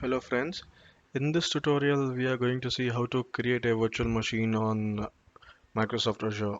Hello friends, in this tutorial we are going to see how to create a virtual machine on Microsoft Azure.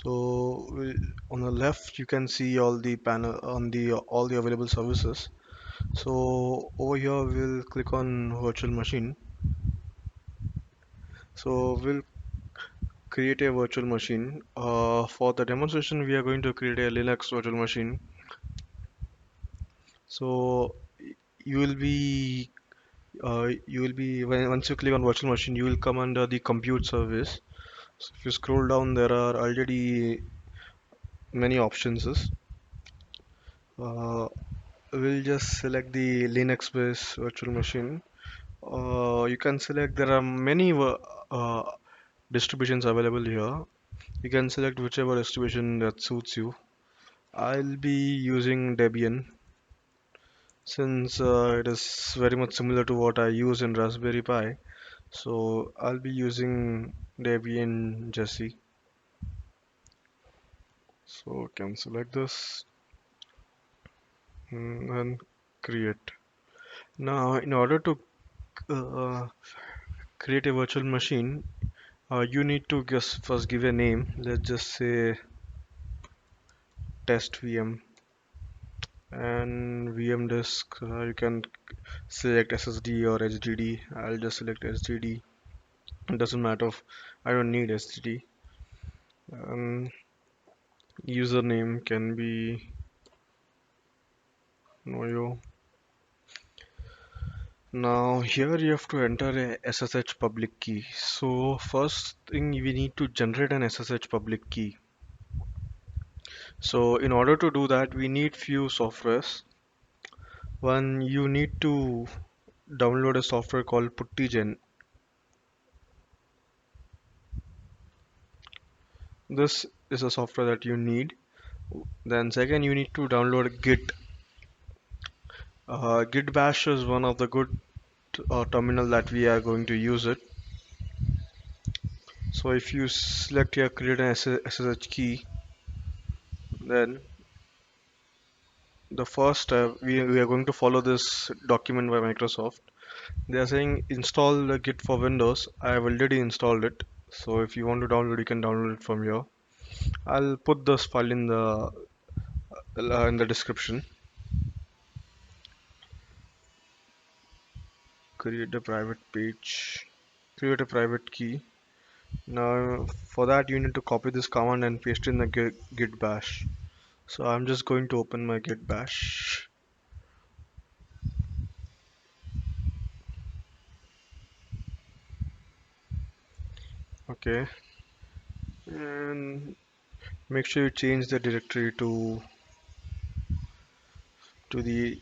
On the left you can see all the panel on the all the available services. So over here we'll click on virtual machine. So we'll create a virtual machine. For the demonstration we are going to create a Linux virtual machine. So you will be once you click on virtual machine you will come under the compute service. So if you scroll down, there are already many options. Uh, we'll just select the Linux-based virtual machine. You can select, there are many distributions available here. You can select whichever distribution that suits you. I'll be using Debian since it is very much similar to what I use in Raspberry Pi. So I'll be using Debian Jesse. So can select this and create. Now, in order to uh, create a virtual machine, you need to just first give a name. Let's just say test VM and VM disk. You can select SSD or HDD. I'll just select HDD. It doesn't matter if I don't need HDD. Um, Username can be Noyo. Now here you have to enter a SSH public key. So first thing we need to generate an SSH public key. So in order to do that, we need few softwares. One, you need to download a software called putty. This is a software that you need. Then second, you need to download Git. Git bash is one of the good terminal that we are going to use it. So if you select here create an SSH key, then the first step we are going to follow this document by Microsoft. They are saying install the Git for Windows. I have already installed it. So if you want to download, you can download it from here. I'll put this file in the description. Create a private page. Create a private key. Now for that you need to copy this command and paste in the git bash. So I'm just going to open my git bash. Okay, and make sure you change the directory to the.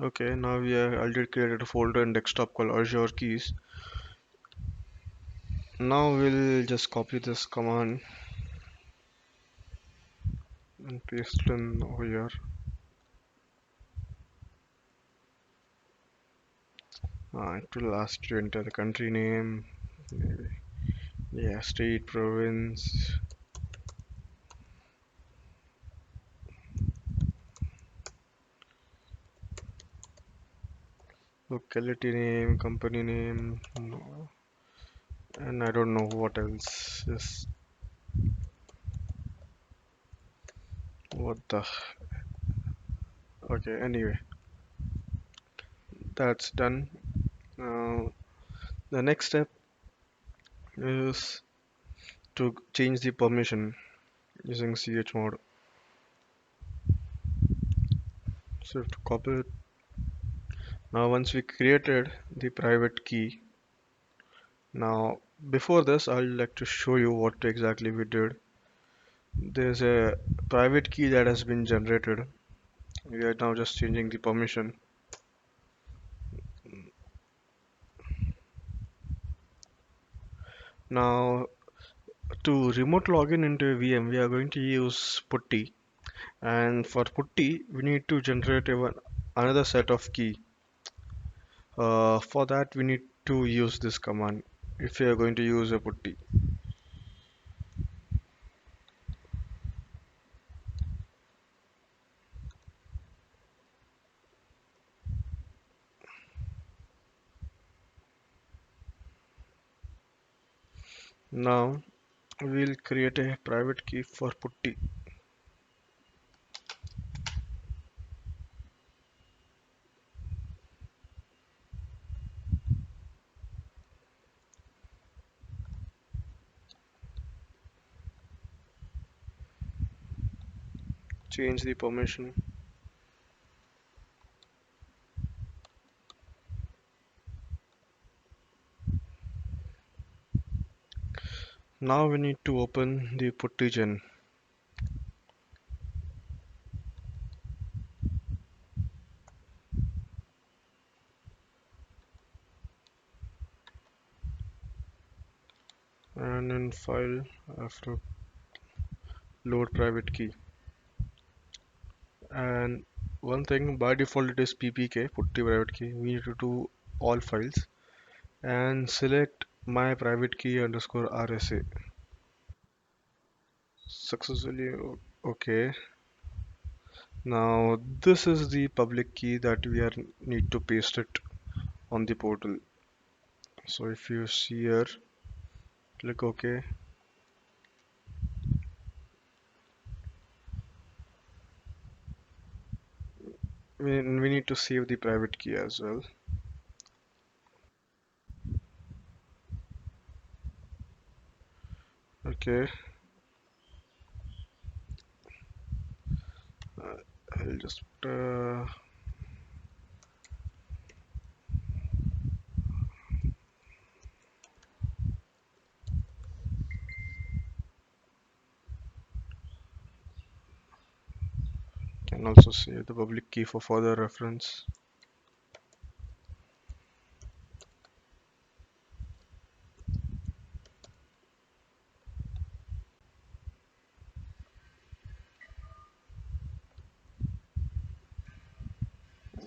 Okay, now we have already created a folder in desktop called Azure Keys. Now we'll just copy this command and paste it in over here. It will ask you to enter the country name, maybe. Yeah, state, province, locality name, company name, no. And I don't know what else. Just what the. Okay, anyway, that's done. Now the next step is to change the permission using chmod. So you have to copy it. Now once we created the private key, now before this I'd like to show you what exactly we did. There's a private key that has been generated. We are now just changing the permission. Now to remote login into a VM we are going to use putty, and for putty we need to generate another set of key. For that, we need to use this command if you are going to use a putty. Now we'll create a private key for putty. Change the permission. Now we need to open the putty gen and in file after load private key. And one thing by default it is ppk putty private key. We need to do all files and select my private key underscore RSA. Successfully okay. Now this is the public key that we are need to paste it on the portal. So if you see here, click OK. We need to save the private key as well. Okay, I'll just can also save the public key for further reference.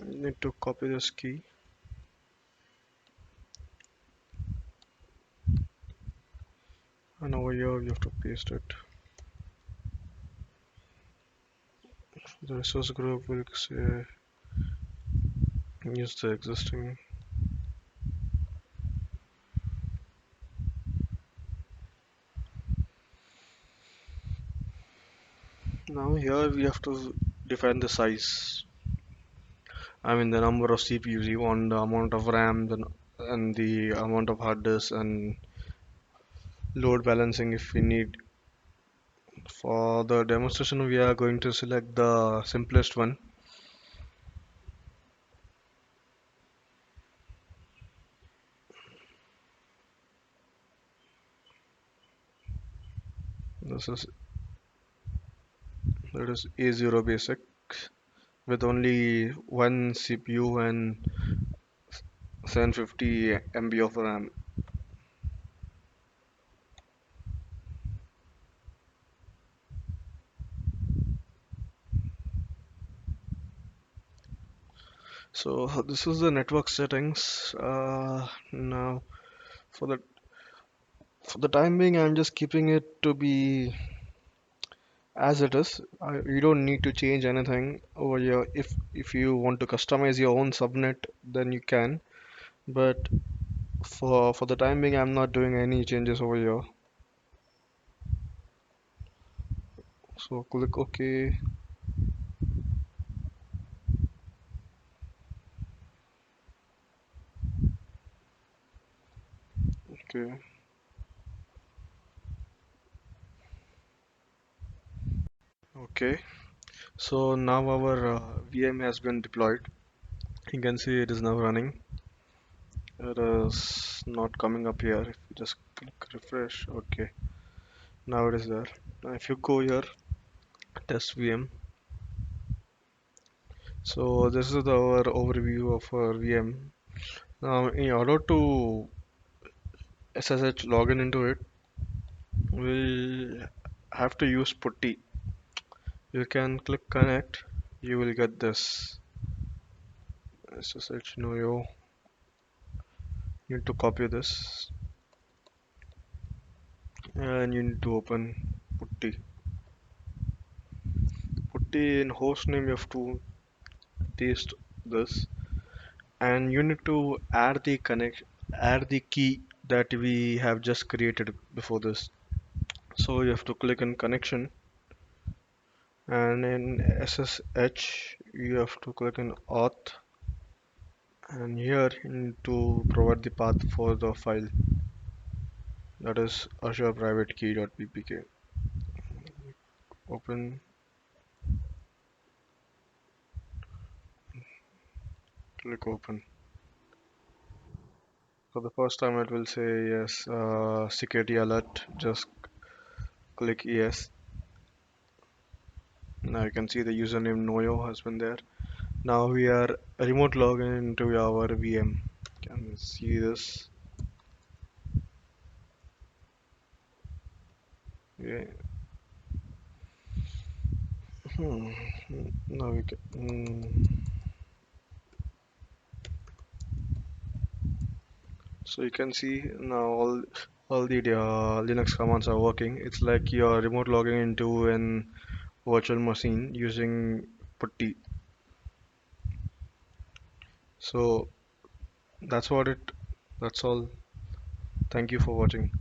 You need to copy this key and over here you have to paste it. The resource group will say use the existing. Now here we have to define the size. I mean the number of CPUs you want, the amount of RAM, and the amount of hard disk and load balancing if we need. For the demonstration we are going to select the simplest one. This is that is A0 basic with only one CPU and 750 MB of RAM. So this is the network settings. Now for the for the time being, I'm just keeping it to be as it is. You don't need to change anything over here. If you want to customize your own subnet, then you can. But for the time being, I'm not doing any changes over here. So click OK. Okay. Okay. So now our VM has been deployed. You can see it is now running. It is not coming up here. If you just click refresh, okay. Now it is there. Now if you go here, test VM. So this is our overview of our VM. Now in order to SSH login into it, we'll have to use putty. You can click connect. You will get this SSH no yo. You need to copy this and you need to open putty. Putty in hostname you have to paste this, and you need to add the key that we have just created before this. So you have to click on connection, and in SSH you have to click on auth, and here you need to provide the path for the file, that is Azure private key.ppk. Open, click open. For the first time it will say yes, security alert, just click yes. Now you can see the username Noyo has been there. Now we are remote login into our VM. Can you see this? Yeah. Hmm. Now we can. So you can see now all the Linux commands are working. It's like you're remote logging into an virtual machine using putty. So that's what it. That's all. Thank you for watching.